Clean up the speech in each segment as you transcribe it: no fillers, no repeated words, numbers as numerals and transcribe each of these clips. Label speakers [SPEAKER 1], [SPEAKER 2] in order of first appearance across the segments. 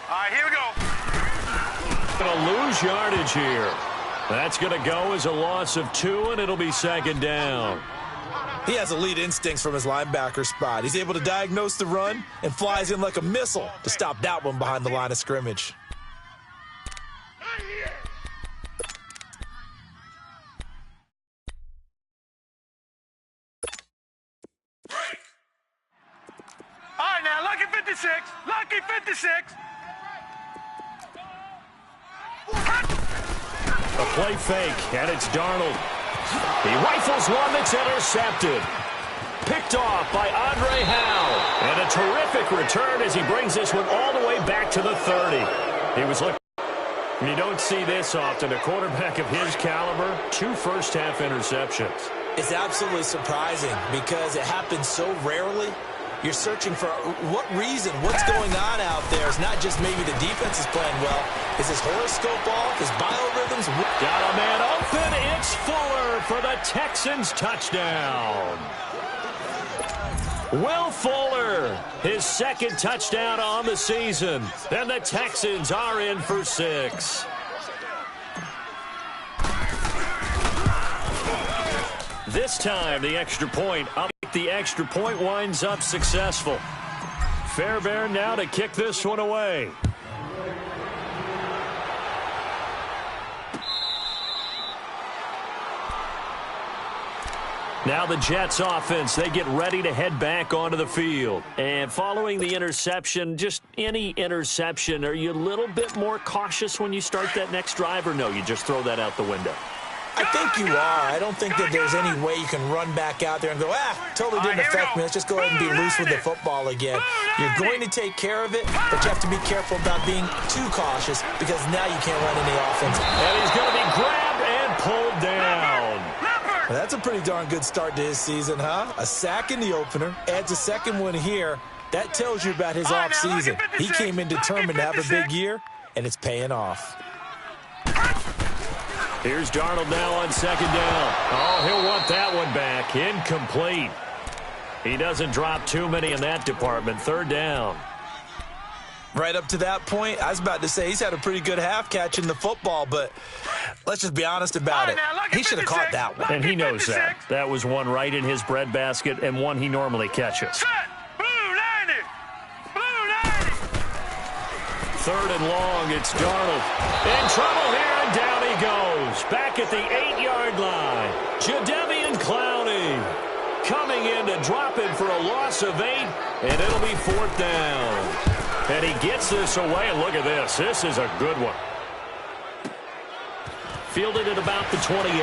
[SPEAKER 1] All right, here we go.
[SPEAKER 2] Going to lose yardage here. That's going to go as a loss of 2, and it'll be second down.
[SPEAKER 3] He has elite instincts from his linebacker spot. He's able to diagnose the run and flies in like a missile to stop that one behind the line of scrimmage.
[SPEAKER 1] All right, now, lucky 56. Lucky 56.
[SPEAKER 2] A play fake, and it's Darnold. He rifles one that's intercepted. Picked off by Andre Howe. And a terrific return as he brings this one all the way back to the 30. He was looking. You don't see this often. A quarterback of his caliber, 2 first-half interceptions.
[SPEAKER 3] It's absolutely surprising because it happens so rarely. You're searching for what reason, what's going on out there. It's not just maybe the defense is playing well. Is his horoscope off? His biorhythms?
[SPEAKER 2] Got a man open. It's Fuller for the Texans touchdown. Will Fuller, his second touchdown on the season. And the Texans are in for 6. This time, the extra point. The extra point winds up successful. Fairbairn now to kick this one away. Now the Jets offense, they get ready to head back onto the field. And following the interception, just any interception, are you a little bit more cautious when you start that next drive, or no, you just throw that out the window?
[SPEAKER 3] I think you are. I don't think that there's any way you can run back out there and go, totally didn't affect me. Let's just go ahead and be loose with the football again. You're going to take care of it, but you have to be careful about being too cautious because now you can't run any offense.
[SPEAKER 2] And he's going to be grabbed and pulled down.
[SPEAKER 3] Well, that's a pretty darn good start to his season, huh? A sack in the opener, adds a second one here. That tells you about his offseason. He came in determined to have a big year, and it's paying off.
[SPEAKER 2] Here's Darnold now on second down. Oh, he'll want that one back. Incomplete. He doesn't drop too many in that department. Third down.
[SPEAKER 3] Right up to that point, I was about to say he's had a pretty good half catching the football, but let's just be honest about it. He should have caught that one.
[SPEAKER 2] And he knows that. That was one right in his breadbasket and one he normally catches. Third and long, it's Darnold. In trouble here, and down he goes. Back at the 8-yard line. Jadeveon Clowney coming in to drop him for a loss of 8, and it'll be 4th down. And he gets this away, and look at this. This is a good one. Fielded at about the 28.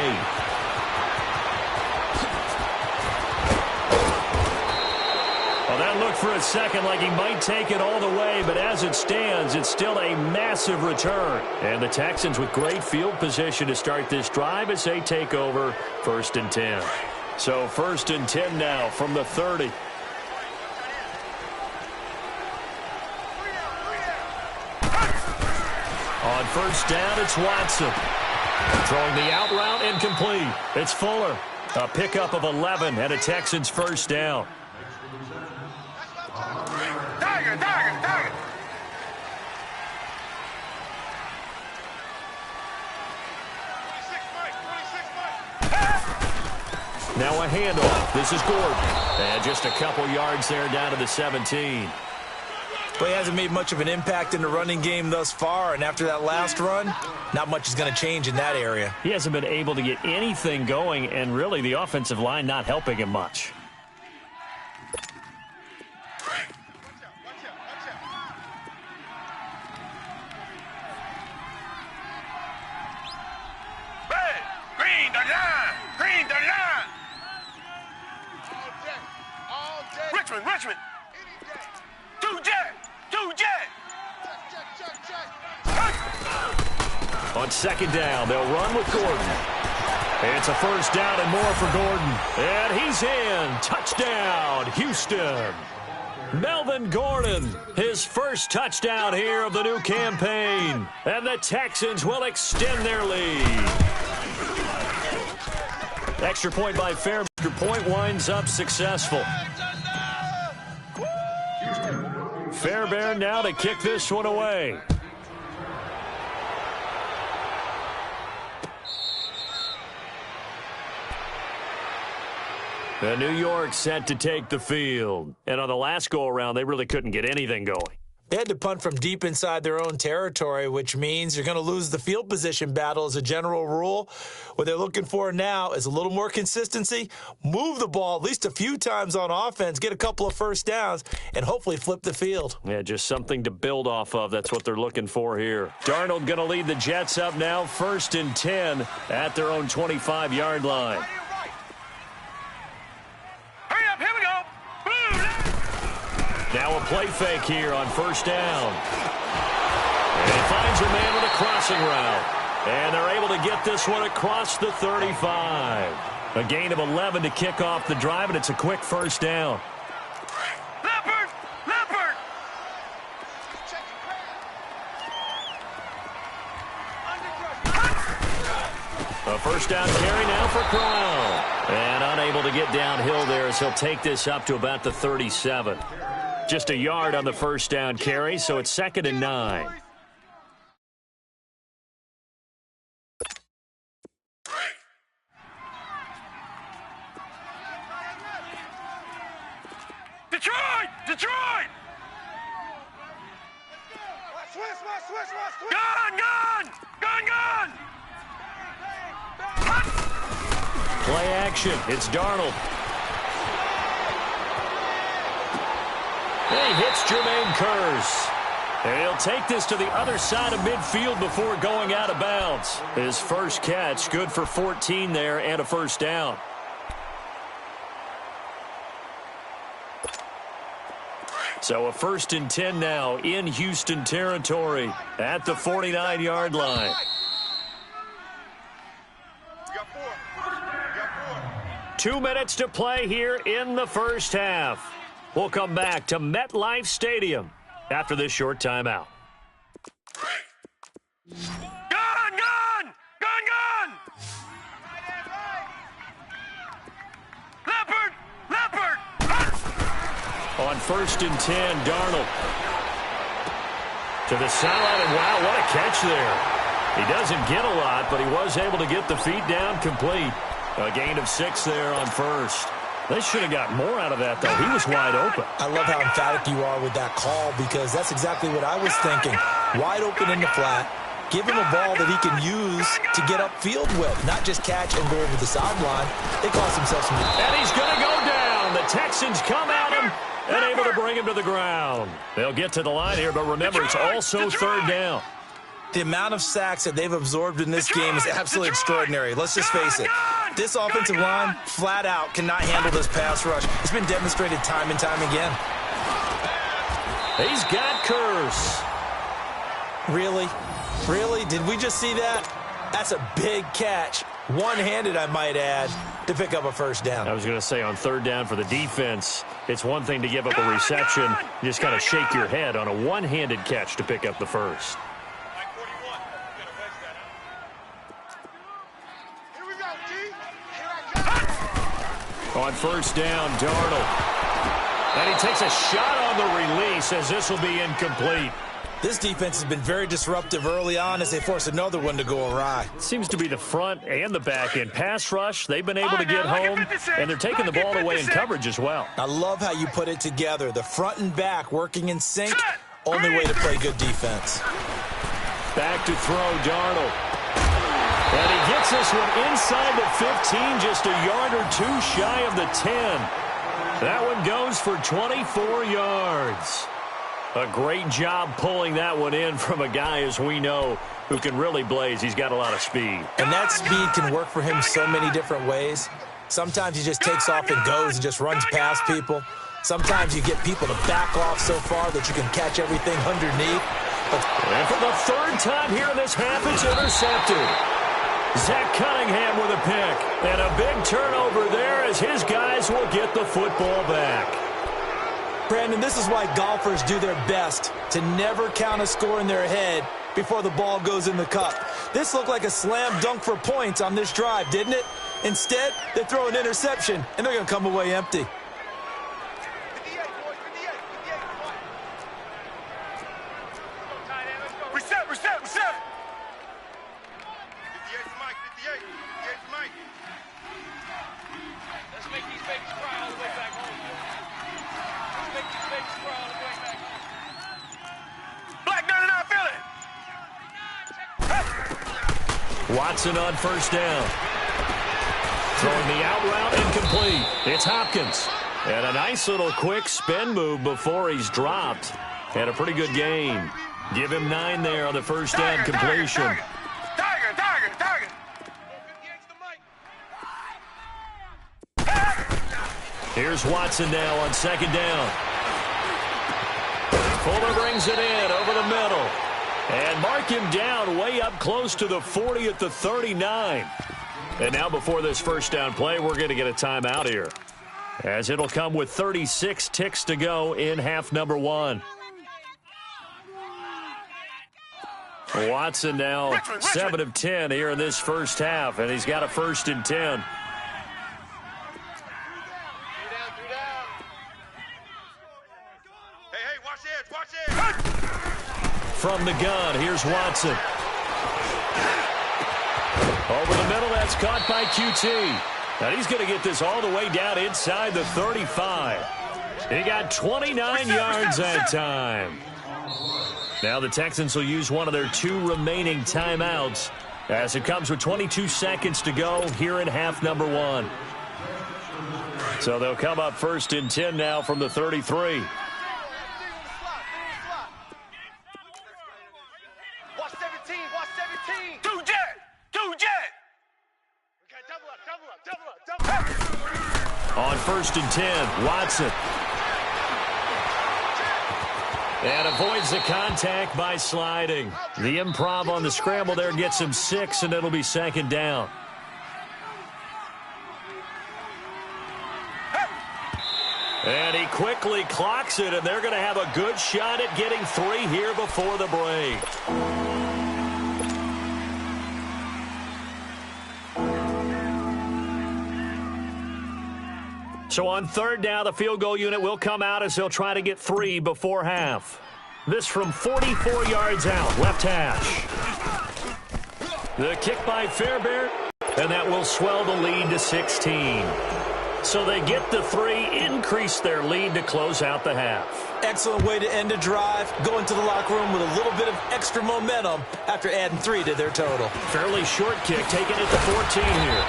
[SPEAKER 2] Well, that looked for a second like he might take it all the way, but as it stands, it's still a massive return. And the Texans with great field position to start this drive as they take over 1st and 10. So 1st and 10 now from the 30. On 1st down, it's Watson. Throwing the out route incomplete. It's Fuller. A pickup of 11 and a Texans 1st down. Now a handoff. This is Gordon. And just a couple yards there down to the 17.
[SPEAKER 3] Well, he hasn't made much of an impact in the running game thus far, and after that last run, not much is going to change in that area.
[SPEAKER 2] He hasn't been able to get anything going, and really the offensive line not helping him much.
[SPEAKER 1] Richmond. Two jet.
[SPEAKER 2] On 2nd down, they'll run with Gordon. It's a 1st down and more for Gordon. And he's in. Touchdown, Houston. Melvin Gordon, his first touchdown here of the new campaign. And the Texans will extend their lead. Extra point by Fairbairn. Point winds up successful. Fairbairn now to kick this one away. The New York set to take the field. And on the last go-around, they really couldn't get anything going.
[SPEAKER 3] They had to punt from deep inside their own territory, which means you're going to lose the field position battle as a general rule. What they're looking for now is a little more consistency, move the ball at least a few times on offense, get a couple of first downs, and hopefully flip the field.
[SPEAKER 2] Yeah, just something to build off of. That's what they're looking for here. Darnold going to lead the Jets up now, 1st and 10 at their own 25-yard line.
[SPEAKER 1] Hurry up, here we go. Boom.
[SPEAKER 2] Now a play fake here on 1st down. And he finds a man with a crossing route. And they're able to get this one across the 35. A gain of 11 to kick off the drive, and it's a quick 1st down.
[SPEAKER 1] Leopard! Leopard!
[SPEAKER 2] A 1st down carry now for Corral. And unable to get downhill there as he'll take this up to about the 37. Just a yard on the 1st down carry, so it's 2nd and 9.
[SPEAKER 1] Detroit! Detroit! Gun! Gun! Gun! Gun!
[SPEAKER 2] Play action. It's Darnold. He hits Jermaine Kearse. And he'll take this to the other side of midfield before going out of bounds. His first catch, good for 14 there and a 1st down. So a 1st and 10 now in Houston territory at the 49-yard line. 2 minutes to play here in the 1st half. We'll come back to MetLife Stadium after this short timeout.
[SPEAKER 1] Gun! Gun! Gun! Gun! Leopard! Leopard!
[SPEAKER 2] On 1st and 10, Darnold to the sideline, and wow, what a catch there. He doesn't get a lot, but he was able to get the feet down complete. A gain of 6 there on 1st. They should have got more out of that, though. He was wide open.
[SPEAKER 3] I love how emphatic you are with that call because that's exactly what I was thinking. Wide open in the flat. Give him a ball that he can use to get upfield with, not just catch and go over the sideline. They cost themselves some.
[SPEAKER 2] And he's going to go down. The Texans come at him and able to bring him to the ground. They'll get to the line here, but remember, it's also 3rd down.
[SPEAKER 3] The amount of sacks that they've absorbed in this game is absolutely extraordinary. Let's just face it. This offensive line, flat out, cannot handle this pass rush. It's been demonstrated time and time again.
[SPEAKER 2] He's got Kearse.
[SPEAKER 3] Really? Really? Did we just see that? That's a big catch. One-handed, I might add, to pick up a 1st down.
[SPEAKER 2] I was going to say on 3rd down for the defense, it's one thing to give up a reception. You just kind of shake your head on a one-handed catch to pick up the 1st. On 1st down, Darnold. And he takes a shot on the release as this will be incomplete.
[SPEAKER 3] This defense has been very disruptive early on as they force another one to go awry.
[SPEAKER 2] Seems to be the front and the back end. Pass rush, they've been able to get home, and they're taking the ball away in coverage as well.
[SPEAKER 3] I love how you put it together. The front and back working in sync, only way to play good defense.
[SPEAKER 2] Back to throw, Darnold. And he gets this one inside the 15, just a yard or 2 shy of the 10. That one goes for 24 yards. A great job pulling that one in from a guy, as we know, who can really blaze. He's got a lot of speed.
[SPEAKER 3] And that speed can work for him so many different ways. Sometimes he just takes off and goes and just runs past people. Sometimes you get people to back off so far that you can catch everything underneath.
[SPEAKER 2] And for the 3rd time here in this half, it's intercepted. Zach Cunningham with a pick. And a big turnover there as his guys will get the football back.
[SPEAKER 3] Brandon, this is why golfers do their best to never count a score in their head before the ball goes in the cup. This looked like a slam dunk for points on this drive, didn't it? Instead, they throw an interception, and they're going to come away empty.
[SPEAKER 2] Watson on first down. Throwing the out route incomplete. It's Hopkins. And a nice little quick spin move before he's dropped. Had a pretty good game. Give him 9 there on the first down completion.
[SPEAKER 1] Target.
[SPEAKER 2] Here's Watson now on second down. Fuller brings it in over the middle. And mark him down way up close to the 40 at the 39. And now before this first down play, we're going to get a timeout here, as it'll come with 36 ticks to go in half number 1. Watson now 7 of 10 here in this first half, and he's got a 1st and 10. From the gun, here's Watson. Over the middle, that's caught by QT. And he's going to get this all the way down inside the 35. He got 29 yards that time. Now the Texans will use one of their 2 remaining timeouts, as it comes with 22 seconds to go here in half number 1. So they'll come up 1st and 10 now from the 33.
[SPEAKER 1] Watch 17. Two jet. Okay, double up.
[SPEAKER 2] On 1st and 10, Watson. And avoids the contact by sliding. The improv on the scramble there gets him 6, and it'll be 2nd down. And he quickly clocks it, and they're going to have a good shot at getting 3 here before the break. So on 3rd down, the field goal unit will come out as they'll try to get 3 before half. This from 44 yards out, left hash. The kick by Fairbairn, and that will swell the lead to 16. So they get the 3, increase their lead to close out the half.
[SPEAKER 3] Excellent way to end a drive. Go into the locker room with a little bit of extra momentum after adding 3 to their total.
[SPEAKER 2] Fairly short kick, taken at the 14 here.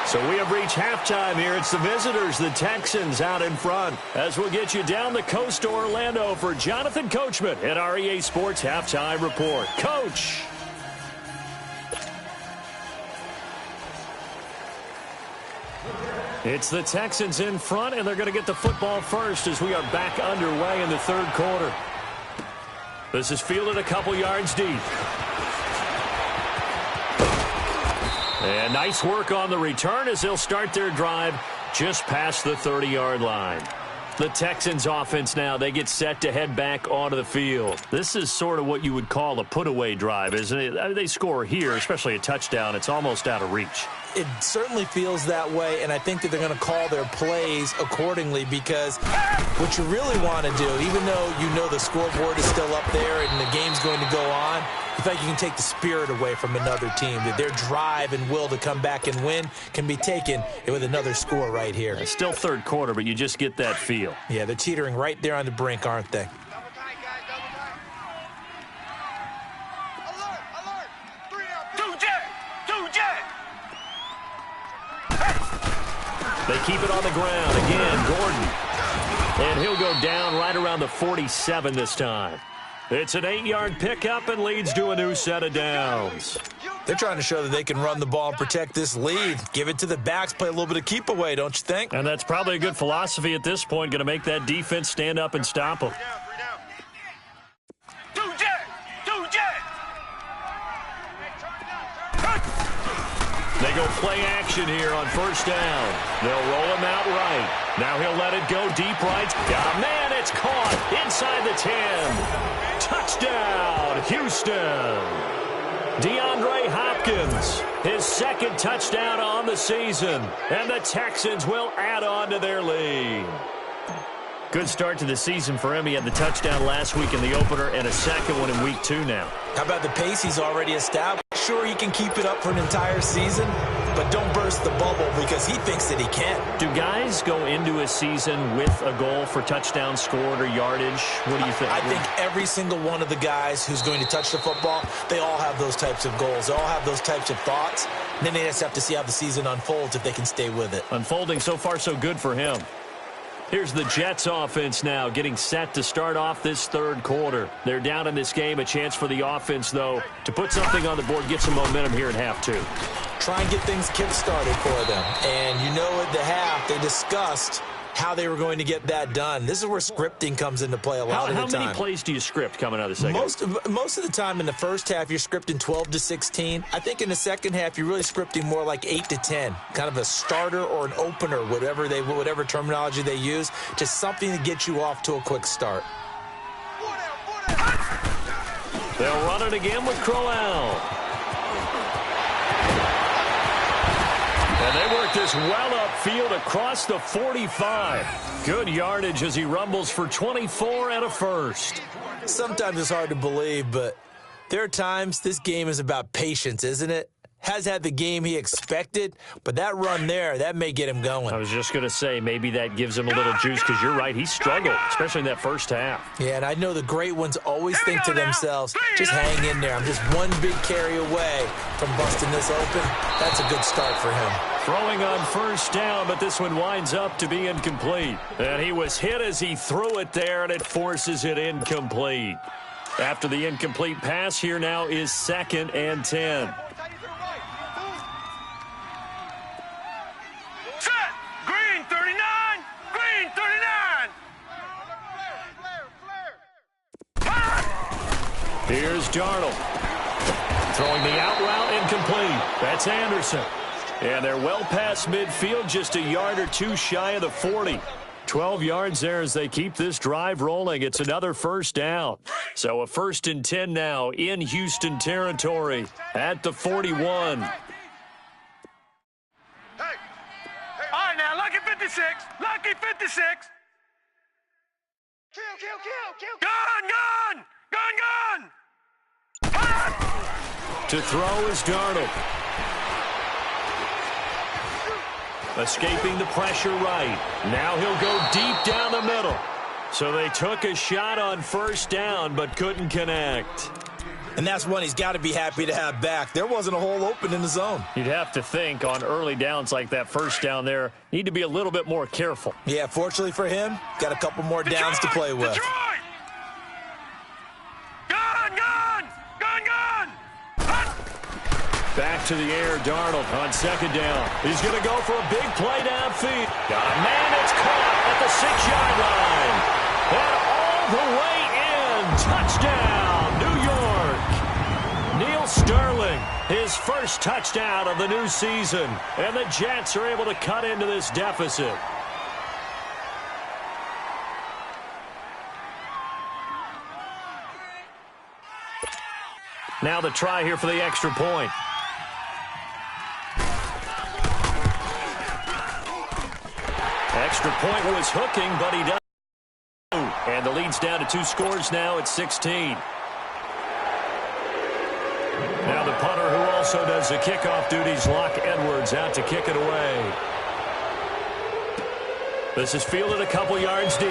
[SPEAKER 2] So we have reached halftime here. It's the visitors, the Texans, out in front. As we'll get you down the coast to Orlando for Jonathan Coachman at our EA Sports Halftime Report. Coach. It's the Texans in front, and they're going to get the football first as we are back underway in the 3rd quarter. This is fielded a couple yards deep. And nice work on the return as they'll start their drive just past the 30-yard line. The Texans offense now, they get set to head back onto the field. This is sort of what you would call a put-away drive, isn't it? I mean, they score here, especially a touchdown. It's almost out of reach.
[SPEAKER 3] It certainly feels that way, and I think that they're going to call their plays accordingly, because what you really want to do, even though you know the scoreboard is still up there and the game's going to go on, you feel like you can take the spirit away from another team, that their drive and will to come back and win can be taken with another score right here.
[SPEAKER 2] It's still 3rd quarter, but you just get that feel.
[SPEAKER 3] Yeah, they're teetering right there on the brink, aren't they?
[SPEAKER 2] They keep it on the ground. Again, Gordon. And he'll go down right around the 47 this time. It's an 8-yard pickup and leads to a new set of downs.
[SPEAKER 3] They're trying to show that they can run the ball and protect this lead. Give it to the backs, play a little bit of keep away, don't you think?
[SPEAKER 2] And that's probably a good philosophy at this point, going to make that defense stand up and stop them. They go play action here on 1st down. They'll roll him out right. Now he'll let it go deep right. Got a man, it's caught inside the 10. Touchdown, Houston. DeAndre Hopkins, his 2nd touchdown on the season. And the Texans will add on to their lead. Good start to the season for him. He had the touchdown last week in the opener and a 2nd one in week 2 now.
[SPEAKER 3] How about the pace he's already established? Sure he can keep it up for an entire season, but don't burst the bubble because he thinks that he can.
[SPEAKER 2] Do guys go into a season with a goal for touchdown scored or yardage? What do you think?
[SPEAKER 3] I think every single one of the guys who's going to touch the football, they all have those types of goals. They all have those types of thoughts. And then they just have to see how the season unfolds if they can stay with it.
[SPEAKER 2] Unfolding so far so good for him. Here's the Jets offense now getting set to start off this third quarter. They're down in this game. A chance for the offense, though, to put something on the board, get some momentum here in half two.
[SPEAKER 3] Try and get things kick-started for them. And you know at the half, they discussed how they were going to get that done. This is where scripting comes into play a lot of the time.
[SPEAKER 2] How many plays do you script coming out of the second?
[SPEAKER 3] Most of the time in the first half, you're scripting 12 to 16. I think in the second half, you're really scripting more like 8 to 10. Kind of a starter or an opener, whatever terminology they use. Just something to get you off to a quick start.
[SPEAKER 2] They'll run it again with Crowell. And they work this well upfield across the 45. Good yardage as he rumbles for 24 and a first.
[SPEAKER 3] Sometimes it's hard to believe, but there are times this game is about patience, isn't it? Has had the game he expected, but that run there, that may get him going.
[SPEAKER 2] I was just going to say, maybe that gives him a little juice, because you're right, he struggled, especially in that first half.
[SPEAKER 3] Yeah, and I know the great ones always think to themselves, just hang in there. I'm just one big carry away from busting this open. That's a good start for him.
[SPEAKER 2] Throwing on first down, but this one winds up to be incomplete. And he was hit as he threw it there, and it forces it incomplete. After the incomplete pass, here now is 2nd and 10. Here's Darnold. Throwing the out route incomplete. That's Anderson. And they're well past midfield, just a yard or two shy of the 40. 12 yards there as they keep this drive rolling. It's another first down. So a 1st and 10 now in Houston territory at the 41.
[SPEAKER 1] All right, now, lucky 56. Lucky 56. Kill. Gun.
[SPEAKER 2] To throw is Darnold. Escaping the pressure right. Now he'll go deep down the middle. So they took a shot on first down, but couldn't connect.
[SPEAKER 3] And that's one he's got to be happy to have back. There wasn't a hole open in the zone.
[SPEAKER 2] You'd have to think on early downs like that first down there, need to be a little bit more careful.
[SPEAKER 3] Yeah, fortunately for him, got a couple more downs to play with.
[SPEAKER 1] Detroit!
[SPEAKER 2] Back to the air, Darnold on 2nd down. He's going to go for a big play downfield. Got a man that's caught at the 6-yard line. And all the way in. Touchdown, New York. Neil Sterling, his first touchdown of the new season. And the Jets are able to cut into this deficit. Now the try here for the extra point. Extra point was hooking, but he doesn't. And the lead's down to 2 scores now at 16. Now the punter, who also does the kickoff duties, Locke Edwards, out to kick it away. This is fielded a couple yards deep.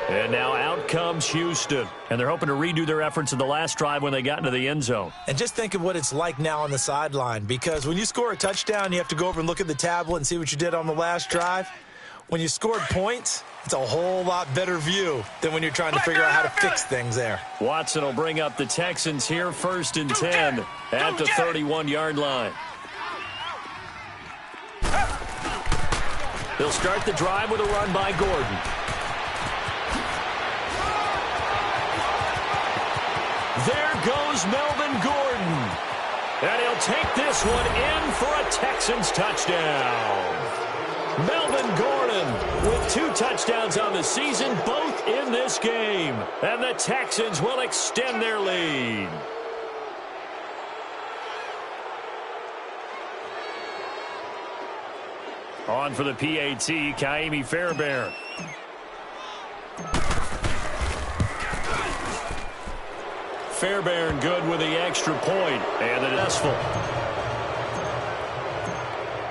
[SPEAKER 2] And now out comes Houston. And they're hoping to redo their efforts in the last drive when they got into the end zone.
[SPEAKER 3] And just think of what it's like now on the sideline, because when you score a touchdown, you have to go over and look at the tablet and see what you did on the last drive. When you scored points, it's a whole lot better view than when you're trying to figure out how to fix things there.
[SPEAKER 2] Watson will bring up the Texans here, 1st and 10 at the 31-yard line. They'll start the drive with a run by Gordon. There goes Melvin Gordon. And he'll take this one in for a Texans touchdown. Melvin Gordon with 2 touchdowns on the season, both in this game. And the Texans will extend their lead. On for the PAT, Kaimi Fairbairn. Fairbairn good with the extra point, and successful.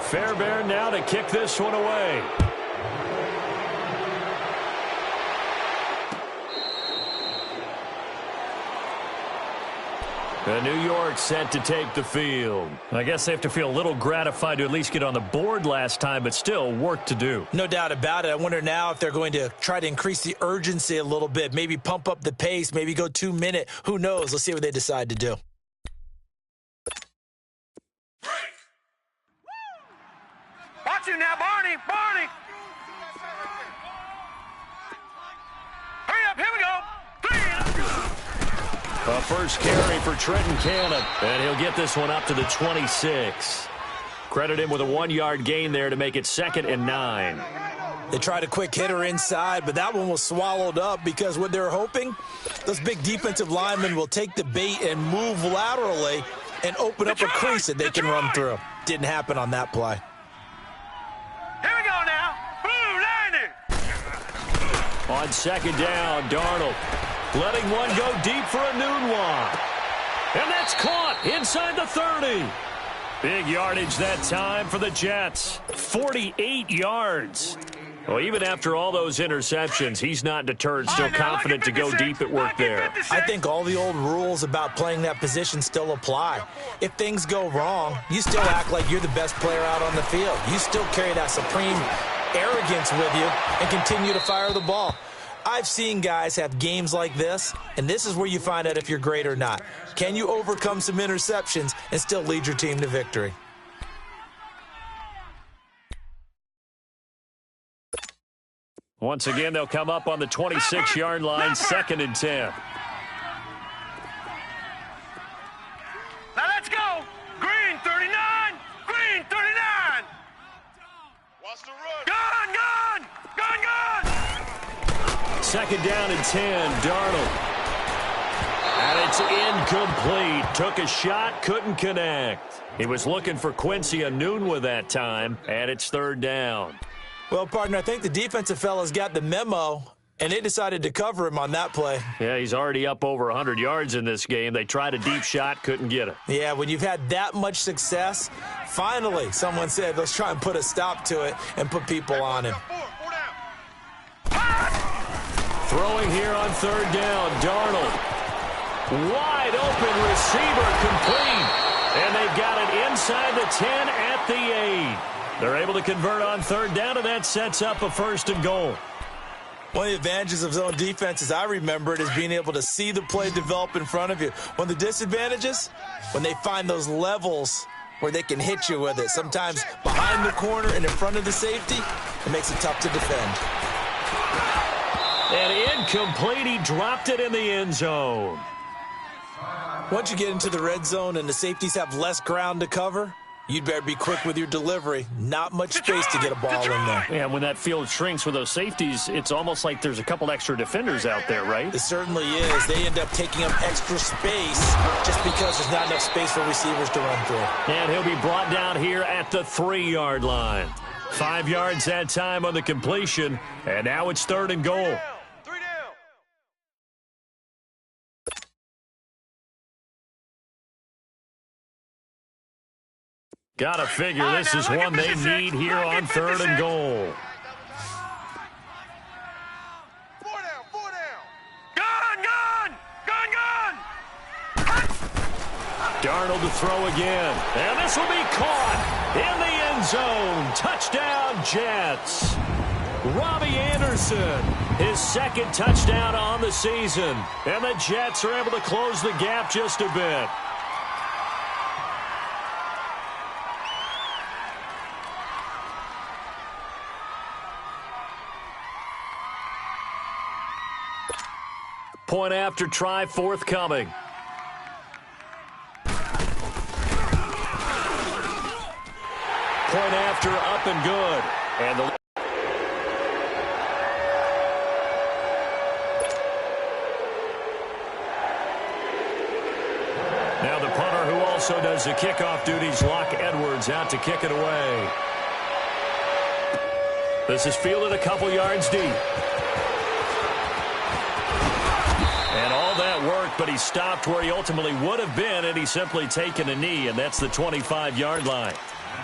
[SPEAKER 2] Fairbairn now to kick this one away. New York set to take the field. I guess they have to feel a little gratified to at least get on the board last time, but still work to do.
[SPEAKER 3] No doubt about it. I wonder now if they're going to try to increase the urgency a little bit, maybe pump up the pace, maybe go 2 minute. Who knows? Let's see what they decide to do.
[SPEAKER 1] Watch you now, Barney. Barney. Hurry up. Here we go.
[SPEAKER 2] A first carry for Trenton Cannon, and he'll get this one up to the 26. Credit him with a 1-yard gain there to make it 2nd and 9.
[SPEAKER 3] They tried a quick hitter inside, but that one was swallowed up because what they're hoping, those big defensive linemen will take the bait and move laterally and open up a crease that they can run through. Didn't happen on that play.
[SPEAKER 1] Here we go now. Blue, 90.
[SPEAKER 2] On 2nd down, Darnold letting one go deep for a noon one. And that's caught inside the 30. Big yardage that time for the Jets. 48 yards. Well, even after all those interceptions, he's not deterred, still confident to go deep at work there.
[SPEAKER 3] I think all the old rules about playing that position still apply. If things go wrong, you still act like you're the best player out on the field. You still carry that supreme arrogance with you and continue to fire the ball. I've seen guys have games like this, and this is where you find out if you're great or not. Can you overcome some interceptions and still lead your team to victory?
[SPEAKER 2] Once again, they'll come up on the 26-yard line, 2nd and 10.
[SPEAKER 1] Now let's go. Green, 39. Green, 39. Watch the run. Gun, gun. Gun, gun.
[SPEAKER 2] 2nd down and 10, Darnold. And it's incomplete. Took a shot, couldn't connect. He was looking for Quincy Anoon with that time, and it's 3rd down.
[SPEAKER 3] Well, partner, I think the defensive fellas got the memo, and they decided to cover him on that play.
[SPEAKER 2] Yeah, he's already up over 100 yards in this game. They tried a deep shot, couldn't get it.
[SPEAKER 3] Yeah, when you've had that much success, finally someone said, let's try and put a stop to it and put people on him.
[SPEAKER 2] Throwing here on 3rd down, Darnold. Wide open receiver complete. And they've got it inside the 10 at the 8. They're able to convert on 3rd down, and that sets up a 1st and goal.
[SPEAKER 3] One of the advantages of zone defense, as I remember it, is being able to see the play develop in front of you. One of the disadvantages, when they find those levels where they can hit you with it. Sometimes behind the corner and in front of the safety, it makes it tough to defend.
[SPEAKER 2] And incomplete, he dropped it in the end zone.
[SPEAKER 3] Once you get into the red zone and the safeties have less ground to cover, you'd better be quick with your delivery. Not much space to get a ball in there.
[SPEAKER 2] Yeah, when that field shrinks with those safeties, it's almost like there's a couple extra defenders out there, right?
[SPEAKER 3] It certainly is. They end up taking up extra space just because there's not enough space for receivers to run through.
[SPEAKER 2] And he'll be brought down here at the 3-yard line. 5 yards that time on the completion, and now it's 3rd and goal. Gotta figure this is one they need here on 3rd and goal.
[SPEAKER 1] 4 down, 4 down. Gun, gun. Gun, gun.
[SPEAKER 2] Darnold to throw again. And this will be caught in the end zone. Touchdown, Jets. Robbie Anderson, his 2nd touchdown on the season. And the Jets are able to close the gap just a bit. Point after try forthcoming. Point after up and good. And the now the punter who also does the kickoff duties, Locke Edwards, out to kick it away. This is fielded a couple yards deep. And all that work, but he stopped where he ultimately would have been, and he's simply taken a knee, and that's the 25-yard line.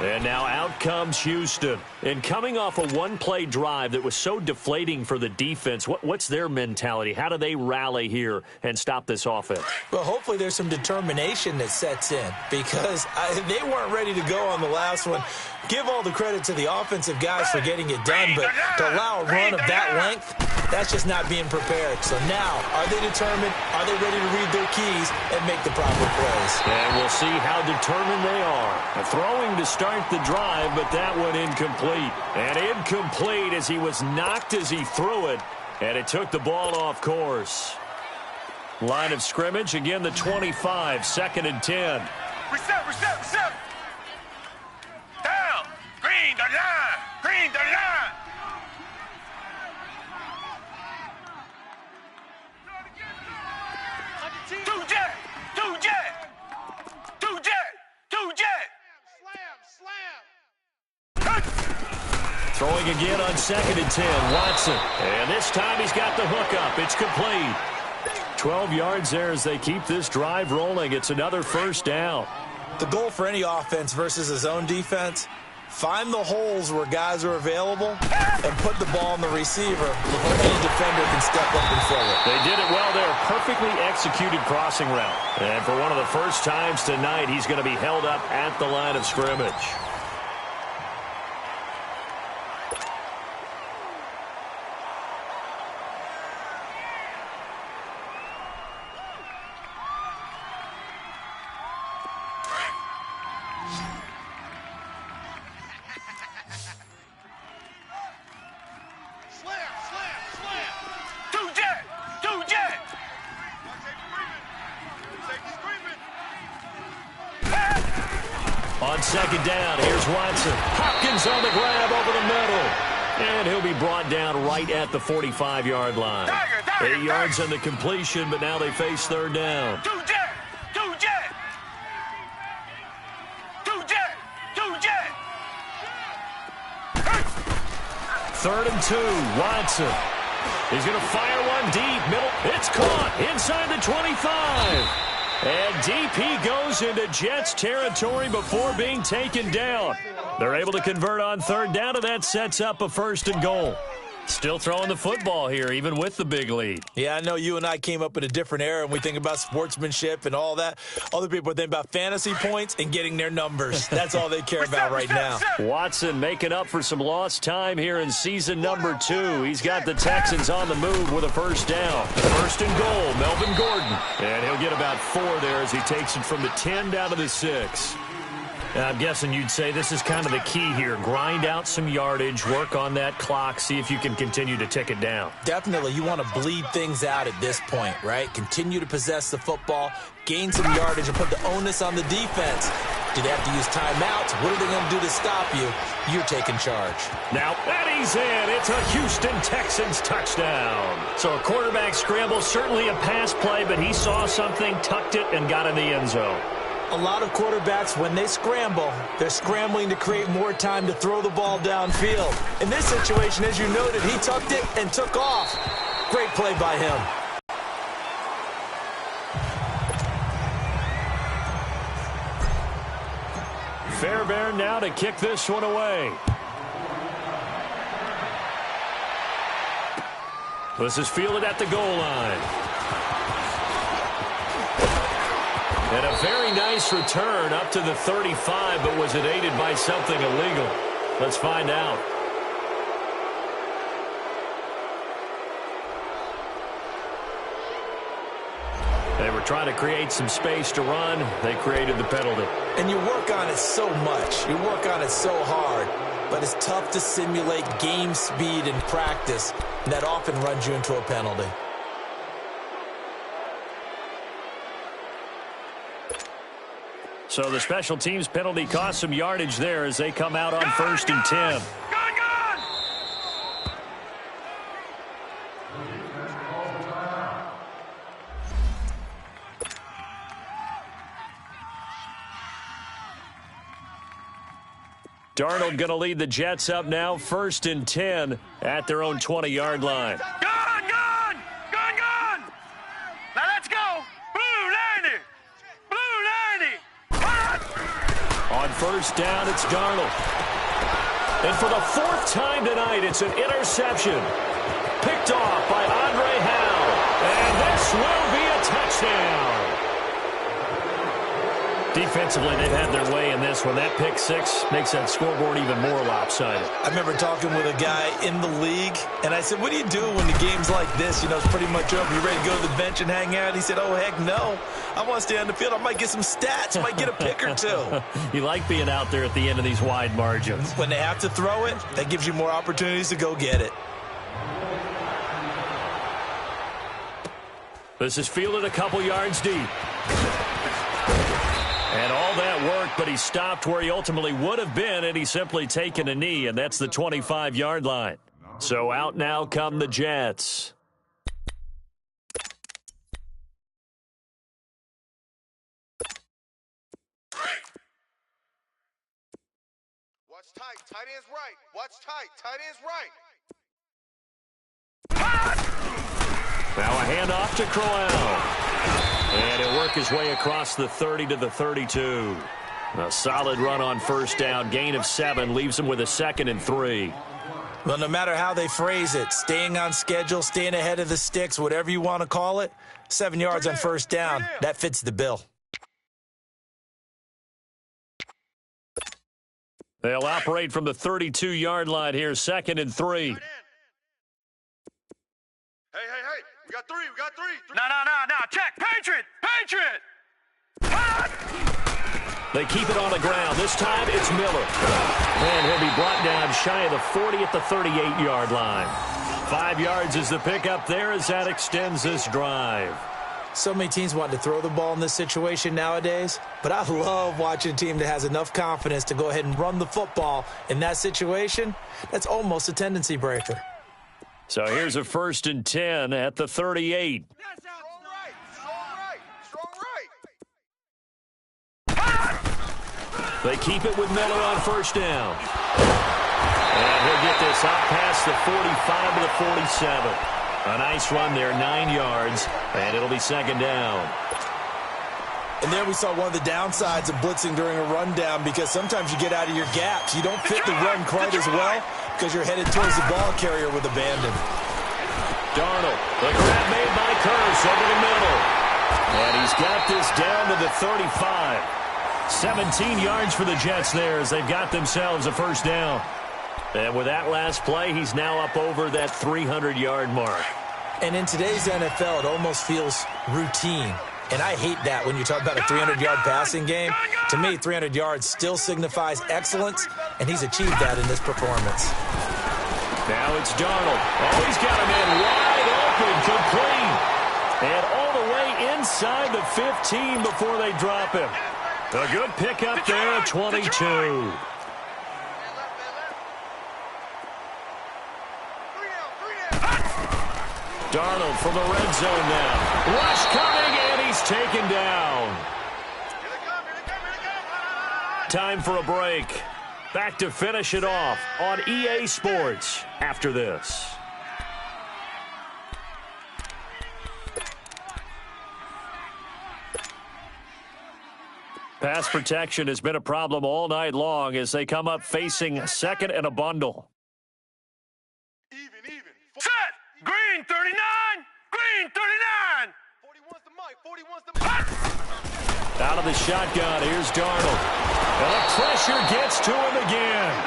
[SPEAKER 2] And now out comes Houston. And coming off a one-play drive that was so deflating for the defense, what's their mentality? How do they rally here and stop this offense?
[SPEAKER 3] Well, hopefully there's some determination that sets in because they weren't ready to go on the last one. Give all the credit to the offensive guys for getting it done, but to allow a run of that length, that's just not being prepared. So now, are they determined? Are they ready to read their keys and make the proper plays?
[SPEAKER 2] And we'll see how determined they are. A throwing to start the drive, but that one incomplete. And incomplete as he was knocked as he threw it, and it took the ball off course. Line of scrimmage, again the 25, 2nd and 10.
[SPEAKER 1] Reset. Down. Green the line. Green the line. Two jet. Slam.
[SPEAKER 2] Throwing again on 2nd and 10, Watson. And this time he's got the hook up. It's complete. 12 yards there as they keep this drive rolling. It's another first down.
[SPEAKER 3] The goal for any offense versus his own defense, find the holes where guys are available and put the ball on the receiver before any defender can step up and fill it.
[SPEAKER 2] They did it well there. Perfectly executed crossing route. And for one of the first times tonight, he's going to be held up at the line of scrimmage. On 2nd down, here's Watson. Hopkins on the grab over the middle. And he'll be brought down right at the 45-yard line. 8 yards on the completion, but now they face 3rd down.
[SPEAKER 1] Two jet.
[SPEAKER 2] 3rd and 2, Watson. He's going to fire one deep, middle. It's caught inside the 25. And DP goes into Jets territory before being taken down. They're able to convert on 3rd down, and that sets up a 1st and goal. Still throwing the football here, even with the big lead.
[SPEAKER 3] Yeah, I know you and I came up in a different era, and we think about sportsmanship and all that. Other people think about fantasy points and getting their numbers. That's all they care about right now.
[SPEAKER 2] Watson making up for some lost time here in season number 2. He's got the Texans on the move with a 1st down. 1st and goal, Melvin Gordon. And he'll get about 4 there as he takes it from the 10 down to the 6. I'm guessing you'd say this is kind of the key here. Grind out some yardage, work on that clock, see if you can continue to tick it down.
[SPEAKER 3] Definitely. You want to bleed things out at this point, right? Continue to possess the football, gain some yardage, and put the onus on the defense. Do they have to use timeouts? What are they going to do to stop you? You're taking charge.
[SPEAKER 2] Now, and he's in. It's a Houston Texans touchdown. So a quarterback scramble, certainly a pass play, but he saw something, tucked it, and got in the end zone.
[SPEAKER 3] A lot of quarterbacks, when they scramble, they're scrambling to create more time to throw the ball downfield. In this situation, as you noted, he tucked it and took off. Great play by him.
[SPEAKER 2] Fairbairn now to kick this one away. This is fielded at the goal line. And a very nice return up to the 35, but was it aided by something illegal? Let's find out. They were trying to create some space to run. They created the penalty.
[SPEAKER 3] And you work on it so much. You work on it so hard. But it's tough to simulate game speed in practice. And that often runs you into a penalty.
[SPEAKER 2] So the special teams penalty cost some yardage there as they come out on 1st and 10. Darnold going to lead the Jets up now, 1st and 10 at their own 20-yard line.
[SPEAKER 1] Gone! Now let's go! Blue
[SPEAKER 2] first down, it's Darnold. And for the fourth time tonight, it's an interception. Picked off by Andre Howell. And this will be a touchdown. Defensively, they've had their way in this one. That pick six makes that scoreboard even more lopsided.
[SPEAKER 3] I remember talking with a guy in the league, and I said, what do you do when the game's like this? You know, it's pretty much over. You ready to go to the bench and hang out? He said, oh, heck no. I want to stay on the field. I might get some stats. I might get a pick or two.
[SPEAKER 2] You like being out there at the end of these wide margins.
[SPEAKER 3] When they have to throw it, that gives you more opportunities to go get it.
[SPEAKER 2] This is fielded a couple yards deep. And all that worked, but he stopped where he ultimately would have been, and he's simply taken a knee, and that's the 25-yard line. So out now come the Jets.
[SPEAKER 1] Watch tight. Tight end's right. Watch tight. Tight end's right.
[SPEAKER 2] Now a handoff to Crowell. And he'll work his way across the 30 to the 32. A solid run on first down. Gain of 7 leaves him with a 2nd and 3.
[SPEAKER 3] Well, no matter how they phrase it, staying on schedule, staying ahead of the sticks, whatever you want to call it, 7 yards on first down, that fits the bill.
[SPEAKER 2] They'll operate from the 32-yard line here, 2nd and 3.
[SPEAKER 1] Hey. We got three. No. Check. Patriot.
[SPEAKER 2] They keep it on the ground. This time it's Miller. And he'll be brought down shy of the 40 at the 38-yard line. 5 yards is the pickup there as that extends this drive.
[SPEAKER 3] So many teams want to throw the ball in this situation nowadays, but I love watching a team that has enough confidence to go ahead and run the football. In that situation, that's almost a tendency breaker.
[SPEAKER 2] So here's a 1st and 10 at the 38. They keep it with Miller on first down. And he'll get this up past the 45 to the 47. A nice run there, 9 yards, and it'll be 2nd down.
[SPEAKER 3] And there we saw one of the downsides of blitzing during a rundown, because sometimes you get out of your gaps. You don't fit the run quite as well because you're headed towards the ball carrier with abandon.
[SPEAKER 2] Darnold, the grab made by Curse over the middle. And he's got this down to the 35. 17 yards for the Jets there as they've got themselves a first down. And with that last play, he's now up over that 300-yard mark.
[SPEAKER 3] And in today's NFL, it almost feels routine. And I hate that when you talk about a 300-yard passing game. To me, 300 yards still signifies excellence, and he's achieved that in this performance.
[SPEAKER 2] Now it's Darnold. Oh, he's got him in wide open, complete. And all the way inside the 15 before they drop him. A good pickup there at 22. Darnold from the red zone now. Rush coming, and he's taken down. Time for a break. Back to finish it off on EA Sports after this. Pass protection has been a problem all night long as they come up facing 2nd and a bundle.
[SPEAKER 1] Even. Set! Green 39! Green 39! 41's the mic.
[SPEAKER 2] Out of the shotgun, here's Darnold. And the pressure gets to him again.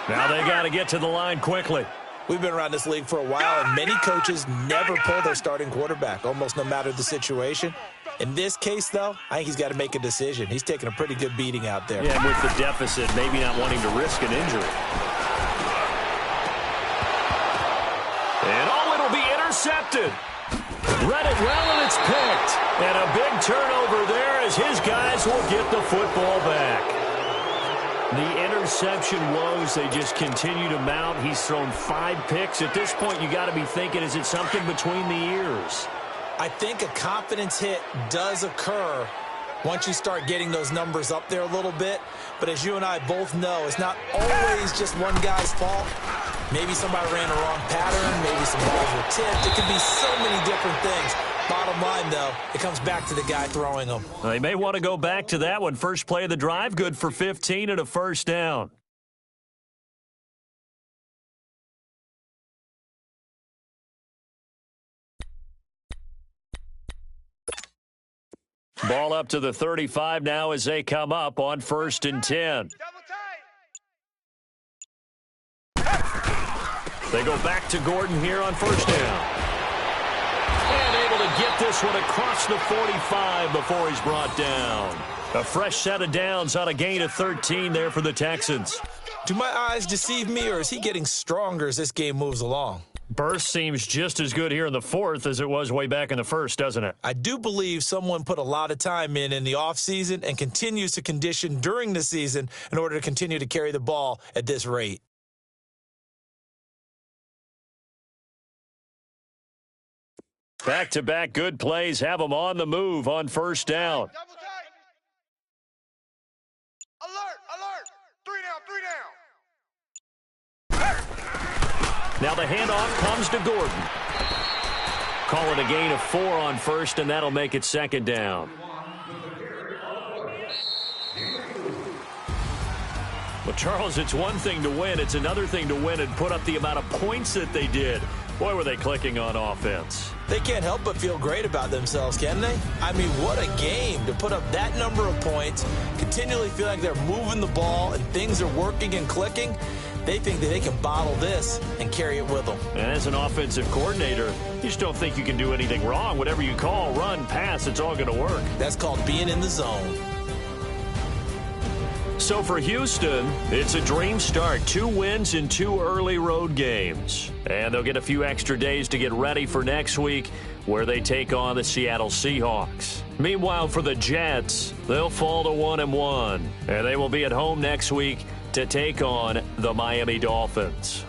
[SPEAKER 2] Now they got to get to the line quickly.
[SPEAKER 3] We've been around this league for a while, and many coaches never pull their starting quarterback, almost no matter the situation. In this case, though, I think he's got to make a decision. He's taking a pretty good beating out there.
[SPEAKER 2] Yeah, with the deficit, maybe not wanting to risk an injury. And it'll be intercepted. Read it well, and it's picked. And a big turnover there as his guys will get the football back. The interception woes, they just continue to mount. He's thrown 5 picks. At this point, you got to be thinking, is it something between the ears?
[SPEAKER 3] I think a confidence hit does occur once you start getting those numbers up there a little bit. But as you and I both know, it's not always just one guy's fault. Maybe somebody ran a wrong pattern. Maybe some balls were tipped. It could be so many different things. Bottom line, though, it comes back to the guy throwing them.
[SPEAKER 2] They may want to go back to that one. First play of the drive, good for 15 and a first down. Ball up to the 35 now as they come up on 1st and 10. They go back to Gordon here on 1st down. And able to get this one across the 45 before he's brought down. A fresh set of downs on a gain of 13 there for the Texans.
[SPEAKER 3] Do my eyes deceive me, or is he getting stronger as this game moves along?
[SPEAKER 2] Burst seems just as good here in the 4th as it was way back in the 1st, doesn't it?
[SPEAKER 3] I do believe someone put a lot of time in the offseason and continues to condition during the season in order to continue to carry the ball at this rate.
[SPEAKER 2] Back-to-back good plays have them on the move on 1st down.
[SPEAKER 1] Alert, alert. 3 down.
[SPEAKER 2] Now the handoff comes to Gordon. Call it a gain of 4 on 1st, and that'll make it 2nd down. Well, Charles, it's one thing to win. It's another thing to win and put up the amount of points that they did. Boy, were they clicking on offense.
[SPEAKER 3] They can't help but feel great about themselves, can they? I mean, what a game to put up that number of points, continually feel like they're moving the ball and things are working and clicking. They think that they can bottle this and carry it with them.
[SPEAKER 2] And as an offensive coordinator, you just don't think you can do anything wrong. Whatever you call, run, pass, it's all going to work.
[SPEAKER 3] That's called being in the zone.
[SPEAKER 2] So for Houston, it's a dream start. 2 wins in 2 early road games. And they'll get a few extra days to get ready for next week, where they take on the Seattle Seahawks. Meanwhile, for the Jets, they'll fall to 1-1. And they will be at home next week to take on the Miami Dolphins.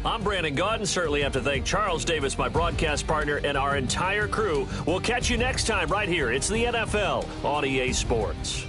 [SPEAKER 2] I'm Brandon Gaudin. Certainly have to thank Charles Davis, my broadcast partner, and our entire crew. We'll catch you next time right here. It's the NFL on EA Sports.